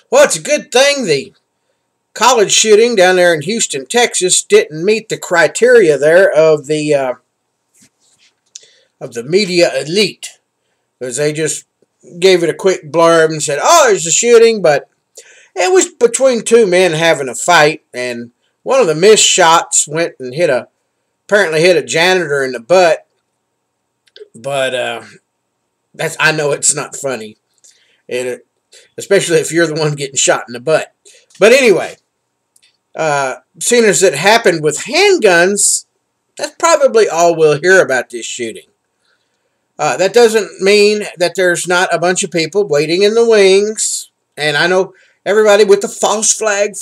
Well, it's a good thing the college shooting down there in Houston, Texas, didn't meet the criteria there of the media elite, because they just gave it a quick blurb and said, "Oh, there's a shooting," but it was between two men having a fight, and one of the missed shots went and apparently hit a janitor in the butt. But I know it's not funny, especially if you're the one getting shot in the butt. But anyway, seeing as it happened with handguns, that's probably all we'll hear about this shooting. That doesn't mean that there's not a bunch of people waiting in the wings. And I know everybody with the false flag.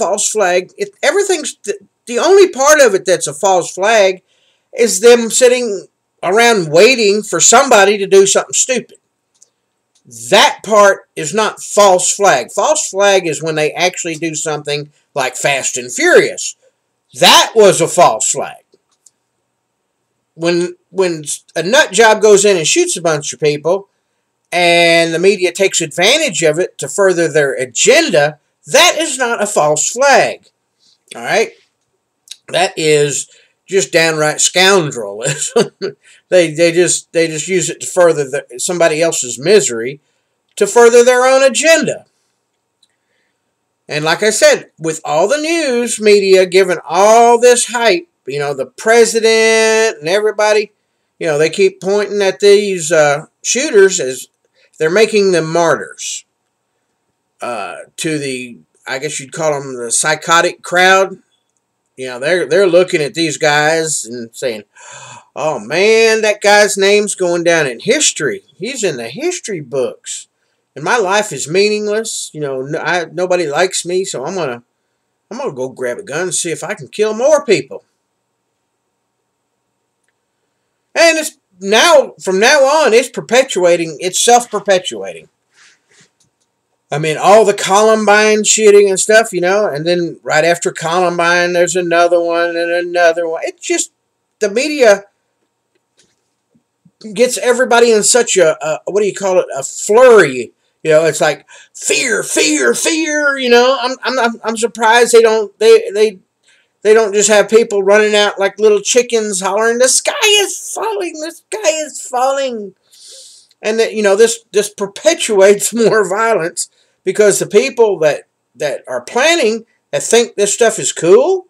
Everything's the only part of it that's a false flag is them sitting around waiting for somebody to do something stupid. That part is not false flag. False flag is when they actually do something like Fast and Furious. That was a false flag. When a nut job goes in and shoots a bunch of people, and the media takes advantage of it to further their agenda, that is not a false flag. All right? That is just downright scoundrelism. they just use it to further somebody else's misery, to further their own agenda. And like I said, with all the news media giving all this hype, the president and everybody, they keep pointing at these shooters as they're making them martyrs to the, I guess you'd call them the psychotic crowd. They're looking at these guys and saying, "Oh man, that guy's name's going down in history. He's in the history books, and my life is meaningless. Nobody likes me, so I'm gonna go grab a gun and see if I can kill more people." And from now on, it's self-perpetuating. I mean, all the Columbine shooting and stuff, and then right after Columbine, there's another one and another one. It's just, the media gets everybody in such a what do you call it, a flurry. It's like fear. I'm surprised they don't just have people running out like little chickens hollering, "The sky is falling, the sky is falling." And that, this perpetuates more violence, because the people that are planning, that think this stuff is cool,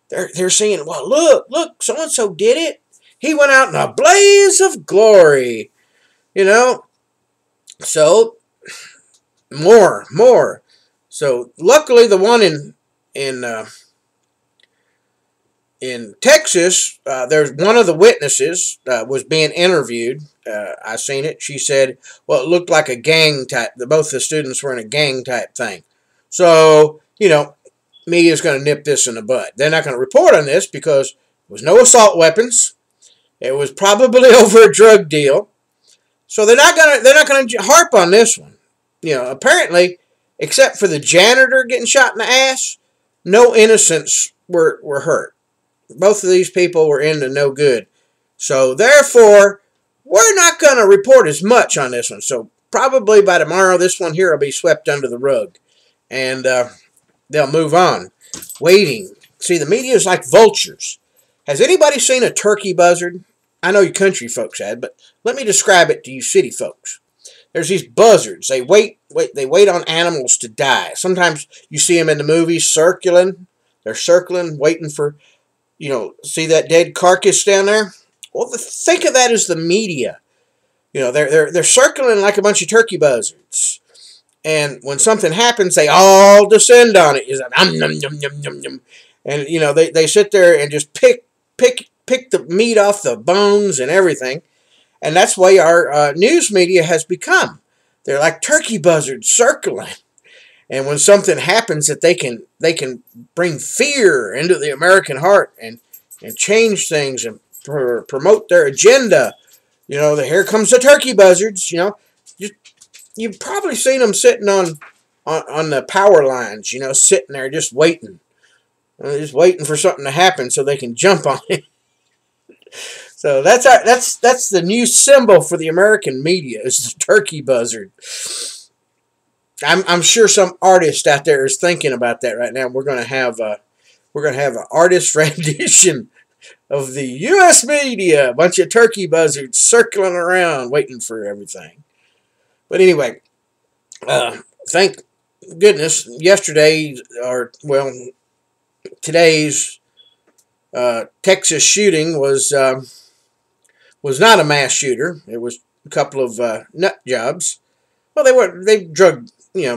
they're saying, "Well, look, so and so did it. He went out in a blaze of glory." So more. So luckily, the one in Texas, there's one of the witnesses was being interviewed. I seen it. She said, well, it looked like a gang type. Both the students were in a gang type thing. So, media's going to nip this in the bud. They're not going to report on this because there was no assault weapons. It was probably over a drug deal. So they're not going to harp on this one. Apparently, except for the janitor getting shot in the ass, no innocents were hurt. Both of these people were into no good. So therefore, we're not going to report as much on this one. So probably by tomorrow, this one here will be swept under the rug. And they'll move on. Waiting. See, the media is like vultures. Has anybody seen a turkey buzzard? I know you country folks had, but let me describe it to you city folks. There's these buzzards. They wait on animals to die. Sometimes you see them in the movies circling. They're circling, waiting for, see that dead carcass down there? Well, think of that as the media. They're circling like a bunch of turkey buzzards. And when something happens, they all descend on it. It's like, nom, nom, nom, nom, nom. And, they sit there and just pick the meat off the bones and everything. And that's the way our news media has become. They're like turkey buzzards circling. And when something happens that they can bring fear into the American heart and change things and promote their agenda. Here comes the turkey buzzards. You've probably seen them sitting on the power lines, sitting there just waiting. Just waiting for something to happen so they can jump on it. So that's the new symbol for the American media, is the turkey buzzard. I'm sure some artist out there is thinking about that right now. We're gonna have an artist rendition of the U.S. media, a bunch of turkey buzzards circling around, waiting for everything. But anyway, thank goodness yesterday, or well, today's Texas shooting was not a mass shooter. It was a couple of nut jobs. Well, they drug,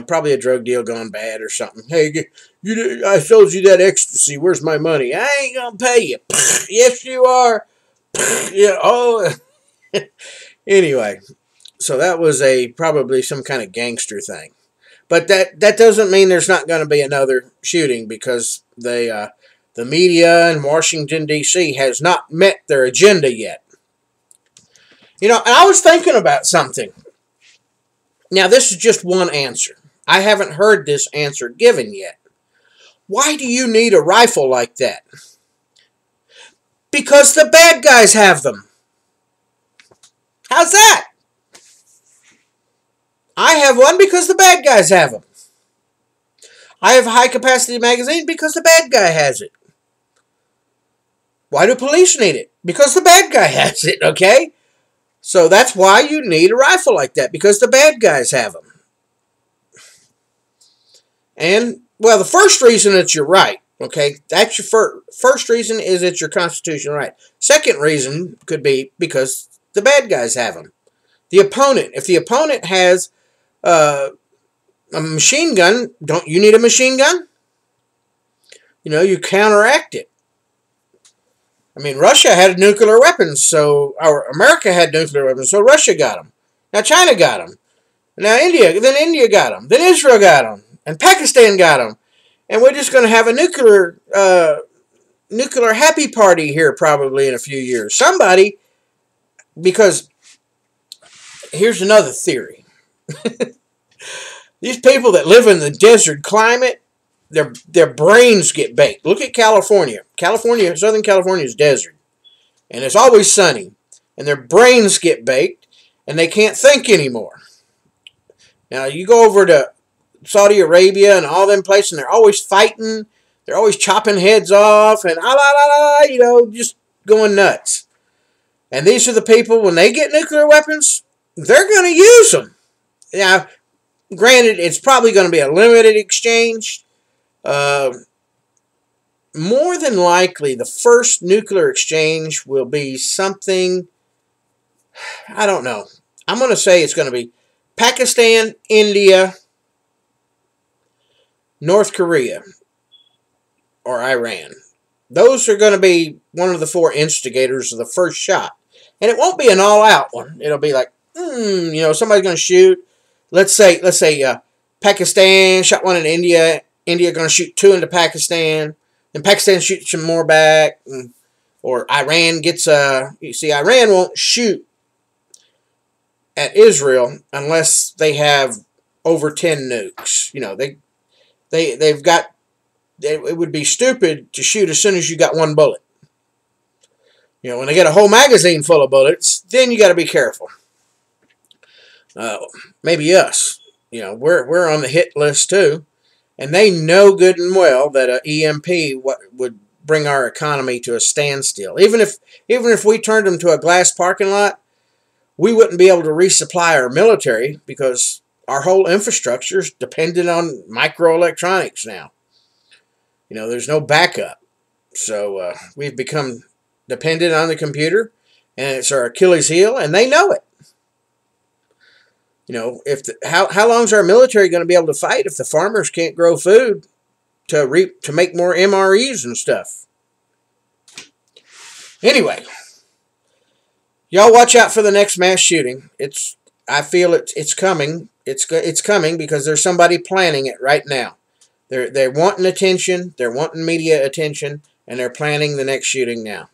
probably a drug deal gone bad or something. Hey, I sold you that ecstasy. Where's my money? I ain't gonna pay you. Yes, you are. Yeah. Oh. Anyway, so that was probably some kind of gangster thing. But that doesn't mean there's not going to be another shooting, because the media in Washington, D.C. has not met their agenda yet. And I was thinking about something. Now, this is just one answer. I haven't heard this answer given yet. Why do you need a rifle like that? Because the bad guys have them. How's that? I have one because the bad guys have them. I have a high-capacity magazine because the bad guy has it. Why do police need it? Because the bad guy has it, okay? So that's why you need a rifle like that, because the bad guys have them. And, well, the first reason that you're right, okay, that's your first reason is it's your constitutional right. Second reason could be because the bad guys have them. The opponent, if the opponent has a machine gun, don't you need a machine gun? You counteract it. I mean, Russia had nuclear weapons, America had nuclear weapons, so Russia got them. Now China got them. Now India got them. Then Israel got them. And Pakistan got them. And we're just going to have a nuclear happy party here probably in a few years. Somebody, because here's another theory. These people that live in the desert climate, their brains get baked. Look at California. Southern California is desert. And it's always sunny. And their brains get baked. And they can't think anymore. Now, you go over to Saudi Arabia and all them places, and they're always fighting. They're always chopping heads off. And just going nuts. And these are the people, when they get nuclear weapons, they're going to use them. Now, granted, it's probably going to be a limited exchange. More than likely, the first nuclear exchange will be something, I don't know. I'm going to say it's going to be Pakistan, India, North Korea, or Iran. Those are going to be one of the four instigators of the first shot. And it won't be an all-out one. It'll be like, somebody's going to shoot. Let's say Pakistan shot one in India. India going to shoot two into Pakistan. Then Pakistan shoots some more back. Or Iran gets Iran won't shoot at Israel unless they have over 10 nukes. They've got, it would be stupid to shoot as soon as you got one bullet. When they get a whole magazine full of bullets, then you got to be careful. Maybe us. We're on the hit list too. And they know good and well that an EMP would bring our economy to a standstill. Even if we turned them to a glass parking lot, we wouldn't be able to resupply our military because our whole infrastructure is dependent on microelectronics now. There's no backup. So we've become dependent on the computer, and it's our Achilles heel, and they know it. How long is our military going to be able to fight if the farmers can't grow food to make more MREs and stuff? Anyway, y'all watch out for the next mass shooting. I feel it's coming. It's coming because there's somebody planning it right now. They're wanting attention. They're wanting media attention, and they're planning the next shooting now.